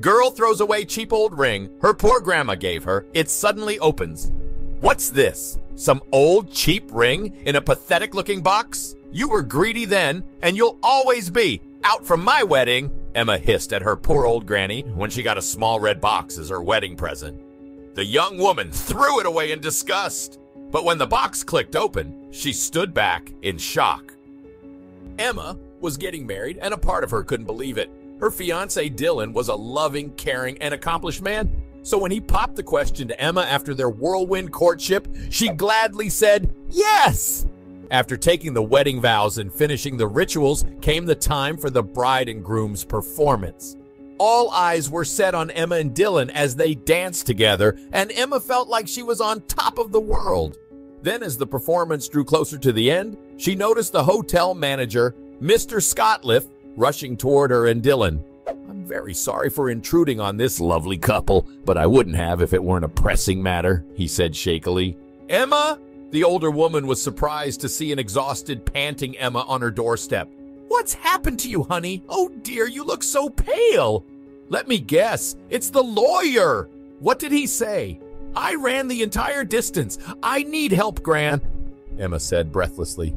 Girl throws away cheap old ring her poor grandma gave her. It suddenly opens. What's this? Some old cheap ring in a pathetic-looking box? You were greedy then, and you'll always be. Out from my wedding, Emma hissed at her poor old granny when she got a small red box as her wedding present. The young woman threw it away in disgust, but when the box clicked open, she stood back in shock. Emma was getting married, and a part of her couldn't believe it. Her fiancé Dylan was a loving, caring, and accomplished man. So when he popped the question to Emma after their whirlwind courtship, she gladly said, yes! After taking the wedding vows and finishing the rituals, came the time for the bride and groom's performance. All eyes were set on Emma and Dylan as they danced together, and Emma felt like she was on top of the world. Then as the performance drew closer to the end, she noticed the hotel manager, Mr. Scottliff, rushing toward her and Dylan. I'm very sorry for intruding on this lovely couple, but I wouldn't have if it weren't a pressing matter, he said shakily. Emma? The older woman was surprised to see an exhausted, panting Emma on her doorstep. What's happened to you, honey? Oh dear, you look so pale. Let me guess, it's the lawyer. What did he say? I ran the entire distance. I need help, Gran, Emma said breathlessly.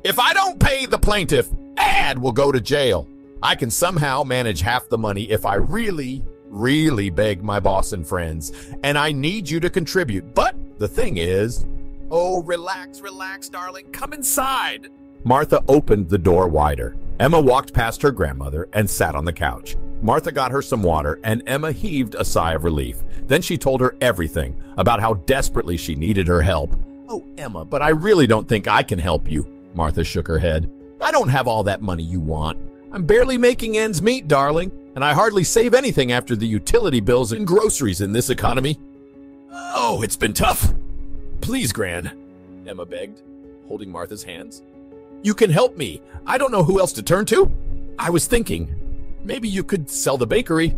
If I don't pay the plaintiff, Ad will go to jail. I can somehow manage half the money if I really beg my boss and friends, and I need you to contribute. But the thing is, oh, relax, darling. Come inside. Martha opened the door wider. Emma walked past her grandmother and sat on the couch. Martha got her some water, and Emma heaved a sigh of relief. Then she told her everything about how desperately she needed her help. Oh, Emma, but I really don't think I can help you. Martha shook her head. I don't have all that money you want. I'm barely making ends meet, darling, and I hardly save anything after the utility bills and groceries in this economy. Oh, it's been tough. Please, Gran, Emma begged, holding Martha's hands. You can help me. I don't know who else to turn to. I was thinking, maybe you could sell the bakery.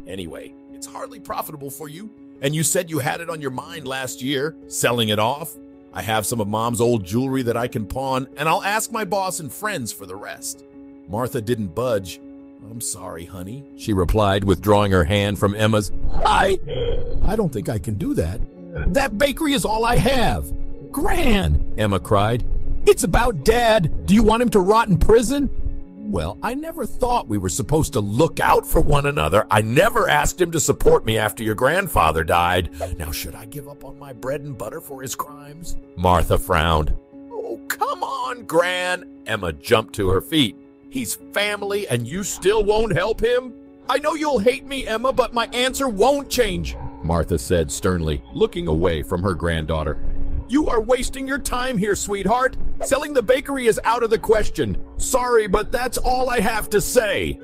Anyway, it's hardly profitable for you, and you said you had it on your mind last year, selling it off. I have some of Mom's old jewelry that I can pawn, and I'll ask my boss and friends for the rest. Martha didn't budge. I'm sorry, honey, she replied, withdrawing her hand from Emma's. I don't think I can do that. That bakery is all I have. Gran, Emma cried. It's about Dad. Do you want him to rot in prison? Well, I never thought we were supposed to look out for one another. I never asked him to support me after your grandfather died. Now, should I give up on my bread and butter for his crimes? Martha frowned. Oh, come on, Gran. Emma jumped to her feet. He's family and you still won't help him? I know you'll hate me, Emma, but my answer won't change, Martha said sternly, looking away from her granddaughter. You are wasting your time here, sweetheart. Selling the bakery is out of the question. Sorry, but that's all I have to say.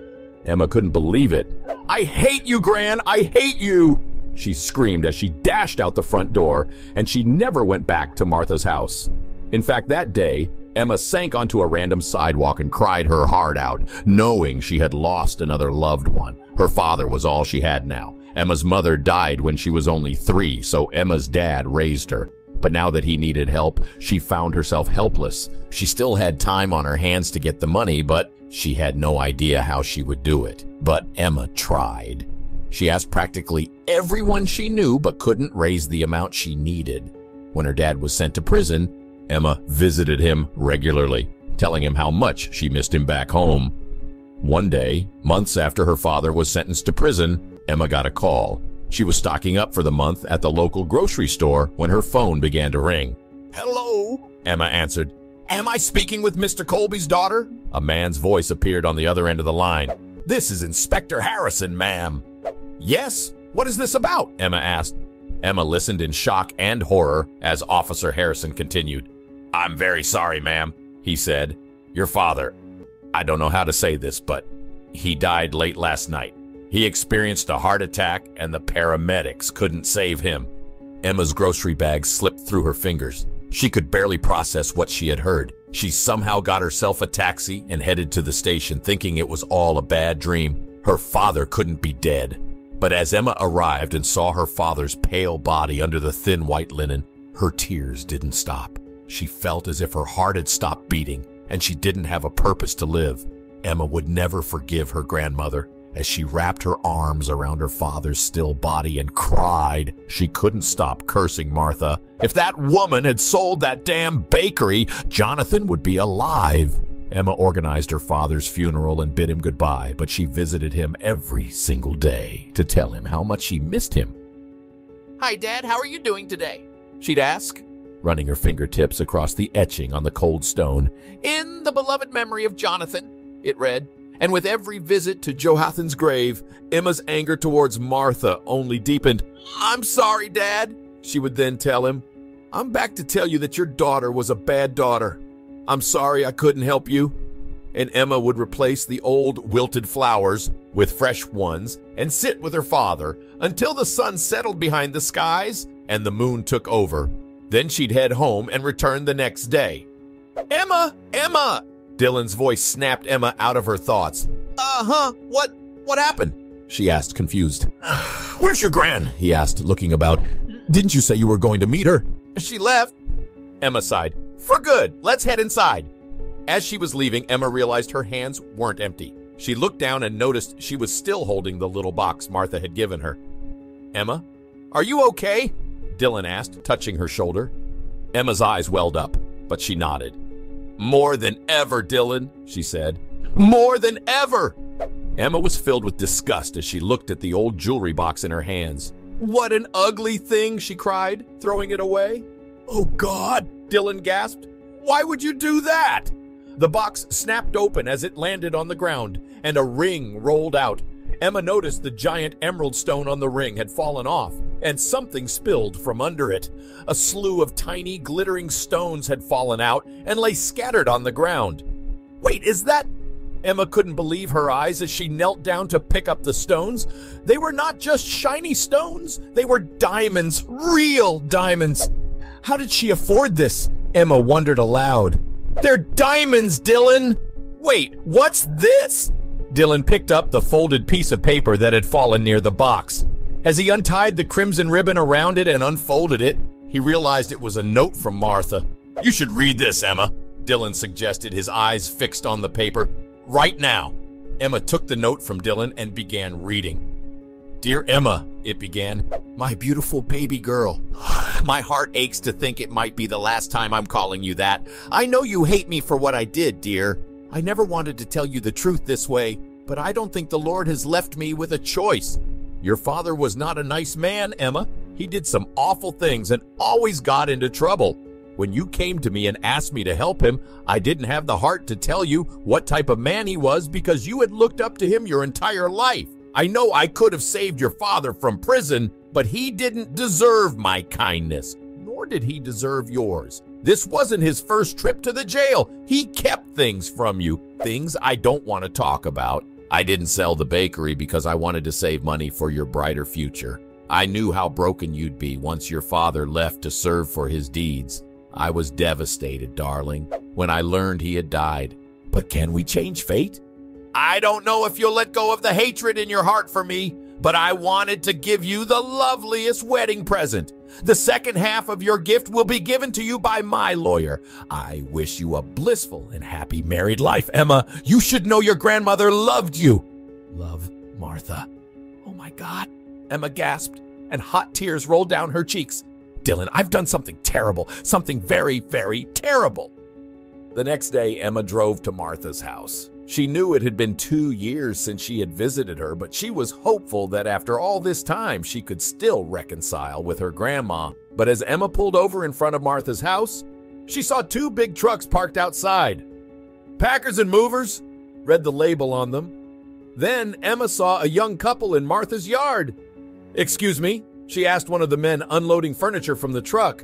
Emma couldn't believe it. I hate you, Gran. I hate you, she screamed as she dashed out the front door, and she never went back to Martha's house. In fact, that day, Emma sank onto a random sidewalk and cried her heart out, knowing she had lost another loved one. Her father was all she had now. Emma's mother died when she was only 3, so Emma's dad raised her. But now that he needed help, she found herself helpless. She still had time on her hands to get the money, but she had no idea how she would do it. But Emma tried. She asked practically everyone she knew, but couldn't raise the amount she needed. When her dad was sent to prison, Emma visited him regularly, telling him how much she missed him back home. One day, months after her father was sentenced to prison, Emma got a call. She was stocking up for the month at the local grocery store when her phone began to ring. Hello, Emma answered. Am I speaking with Mr. Colby's daughter? A man's voice appeared on the other end of the line. This is Inspector Harrison, ma'am. Yes? What is this about? Emma asked. Emma listened in shock and horror as Officer Harrison continued. I'm very sorry, ma'am, he said. Your father, I don't know how to say this, but he died late last night. He experienced a heart attack and the paramedics couldn't save him. Emma's grocery bag slipped through her fingers. She could barely process what she had heard. She somehow got herself a taxi and headed to the station, thinking it was all a bad dream. Her father couldn't be dead. But as Emma arrived and saw her father's pale body under the thin white linen, her tears didn't stop. She felt as if her heart had stopped beating and she didn't have a purpose to live. Emma would never forgive her grandmother, As she wrapped her arms around her father's still body and cried, she couldn't stop cursing Martha. If that woman had sold that damn bakery, Jonathan would be alive. Emma organized her father's funeral and bid him goodbye, but she visited him every single day to tell him how much she missed him. "Hi, Dad, how are you doing today?" she'd ask, running her fingertips across the etching on the cold stone. "In the beloved memory of Jonathan," it read. And with every visit to Jonathan's grave, Emma's anger towards Martha only deepened. "I'm sorry, Dad," she would then tell him. "I'm back to tell you that your daughter was a bad daughter. I'm sorry I couldn't help you." And Emma would replace the old wilted flowers with fresh ones and sit with her father until the sun settled behind the skies and the moon took over. Then she'd head home and return the next day. "Emma! Emma!" Dylan's voice snapped Emma out of her thoughts. What happened?" she asked, confused. "Where's your gran?" he asked, looking about. "Didn't you say you were going to meet her?" "She left," Emma sighed. "For good. Let's head inside." As she was leaving, Emma realized her hands weren't empty. She looked down and noticed she was still holding the little box Martha had given her. "Emma, are you okay?" Dylan asked, touching her shoulder. Emma's eyes welled up, but she nodded. "More than ever, Dylan," she said. "More than ever!" Emma was filled with disgust as she looked at the old jewelry box in her hands. "What an ugly thing," she cried, throwing it away. "Oh, God," Dylan gasped. "Why would you do that?" The box snapped open as it landed on the ground, and a ring rolled out. Emma noticed the giant emerald stone on the ring had fallen off, and something spilled from under it. A slew of tiny, glittering stones had fallen out and lay scattered on the ground. "Wait, is that—" Emma couldn't believe her eyes as she knelt down to pick up the stones. They were not just shiny stones. They were diamonds, real diamonds. How did she afford this? Emma wondered aloud. "They're diamonds, Dylan!" "Wait, what's this?" Dylan picked up the folded piece of paper that had fallen near the box. As he untied the crimson ribbon around it and unfolded it, he realized it was a note from Martha. "You should read this, Emma," Dylan suggested, his eyes fixed on the paper. "Right now." Emma took the note from Dylan and began reading. "Dear Emma," it began, "my beautiful baby girl. My heart aches to think it might be the last time I'm calling you that. I know you hate me for what I did, dear. I never wanted to tell you the truth this way, but I don't think the Lord has left me with a choice. Your father was not a nice man, Emma. He did some awful things and always got into trouble. When you came to me and asked me to help him, I didn't have the heart to tell you what type of man he was because you had looked up to him your entire life. I know I could have saved your father from prison, but he didn't deserve my kindness, nor did he deserve yours. This wasn't his first trip to the jail. He kept things from you, things I don't want to talk about. I didn't sell the bakery because I wanted to save money for your brighter future. I knew how broken you'd be once your father left to serve for his deeds. I was devastated, darling, when I learned he had died. But can we change fate? I don't know if you'll let go of the hatred in your heart for me, but I wanted to give you the loveliest wedding present. The second half of your gift will be given to you by my lawyer. I wish you a blissful and happy married life, Emma. You should know your grandmother loved you. Love, Martha. Oh my God, Emma gasped, and hot tears rolled down her cheeks. Dylan, I've done something terrible, something very, very terrible. The next day, Emma drove to Martha's house. She knew it had been 2 years since she had visited her, but she was hopeful that after all this time, she could still reconcile with her grandma. But as Emma pulled over in front of Martha's house, she saw 2 big trucks parked outside. Packers and Movers, read the label on them. Then Emma saw a young couple in Martha's yard. Excuse me, she asked one of the men unloading furniture from the truck.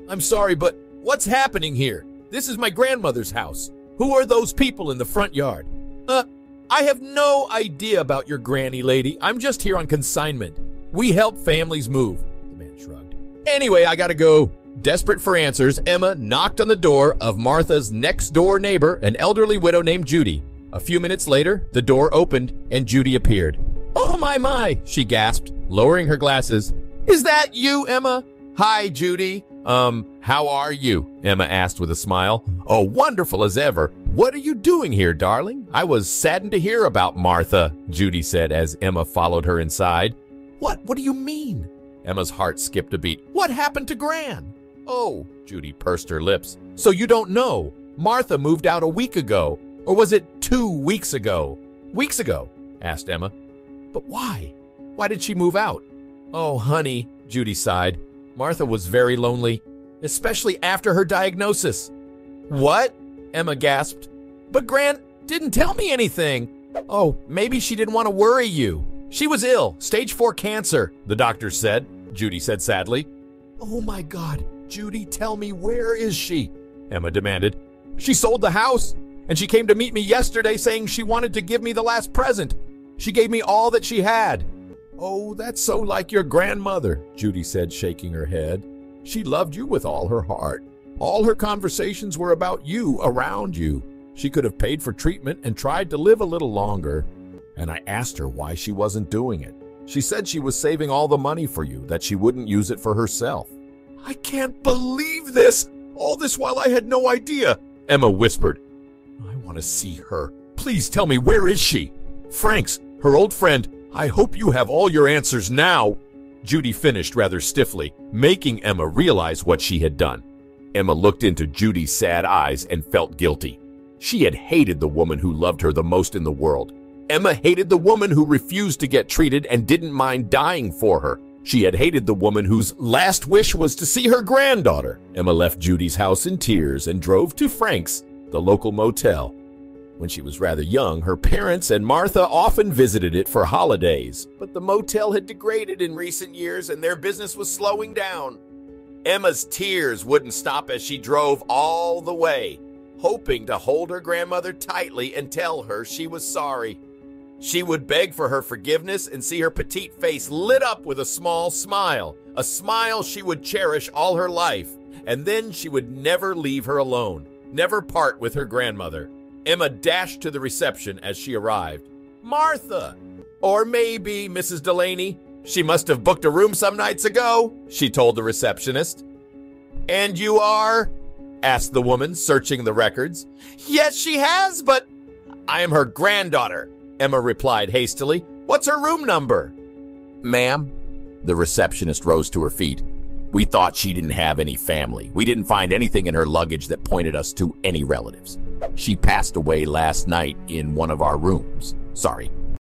I'm sorry, but what's happening here? This is my grandmother's house. Who are those people in the front yard? I have no idea about your granny, lady. I'm just here on consignment. We help families move. The man shrugged. Anyway, I gotta go. Desperate for answers, Emma knocked on the door of Martha's next-door neighbor, an elderly widow named Judy. A few minutes later, the door opened and Judy appeared. Oh, my, she gasped, lowering her glasses. Is that you, Emma? Hi, Judy. How are you? Emma asked with a smile. Oh, wonderful as ever. What are you doing here, darling? I was saddened to hear about Martha, Judy said as Emma followed her inside. What do you mean? Emma's heart skipped a beat. What happened to Gran? Oh, Judy pursed her lips. So you don't know? Martha moved out a week ago. Or was it 2 weeks ago? Weeks ago, asked Emma. But why? Why did she move out? Oh, honey, Judy sighed. Martha was very lonely, especially after her diagnosis. What? Emma gasped. But Gran didn't tell me anything. Oh, maybe she didn't want to worry you. She was ill, stage 4 cancer, the doctor said, Judy said sadly. Oh my God, Judy, tell me, where is she? Emma demanded. She sold the house, and she came to meet me yesterday saying she wanted to give me the last present. She gave me all that she had. Oh, that's so like your grandmother, Judy said, shaking her head. She loved you with all her heart. All her conversations were about you, around you. She could have paid for treatment and tried to live a little longer. And I asked her why she wasn't doing it. She said she was saving all the money for you, that she wouldn't use it for herself. I can't believe this! All this while I had no idea, Emma whispered. I want to see her. Please tell me, where is she? Frank's, her old friend. I hope you have all your answers now. Judy finished rather stiffly, making Emma realize what she had done. Emma looked into Judy's sad eyes and felt guilty. She had hated the woman who loved her the most in the world. Emma hated the woman who refused to get treated and didn't mind dying for her. She had hated the woman whose last wish was to see her granddaughter. Emma left Judy's house in tears and drove to Frank's, the local motel. When she was rather young, her parents and Martha often visited it for holidays, but the motel had degraded in recent years and their business was slowing down. Emma's tears wouldn't stop as she drove all the way, hoping to hold her grandmother tightly and tell her she was sorry. She would beg for her forgiveness and see her petite face lit up with a small smile, a smile she would cherish all her life, and then she would never leave her alone, never part with her grandmother. Emma dashed to the reception as she arrived. Martha! Or maybe Mrs. Delaney. She must have booked a room some nights ago, she told the receptionist. And you are? Asked the woman, searching the records. Yes, she has, but I am her granddaughter, Emma replied hastily. What's her room number? Ma'am, the receptionist rose to her feet. We thought she didn't have any family. We didn't find anything in her luggage that pointed us to any relatives. She passed away last night in one of our rooms. Sorry,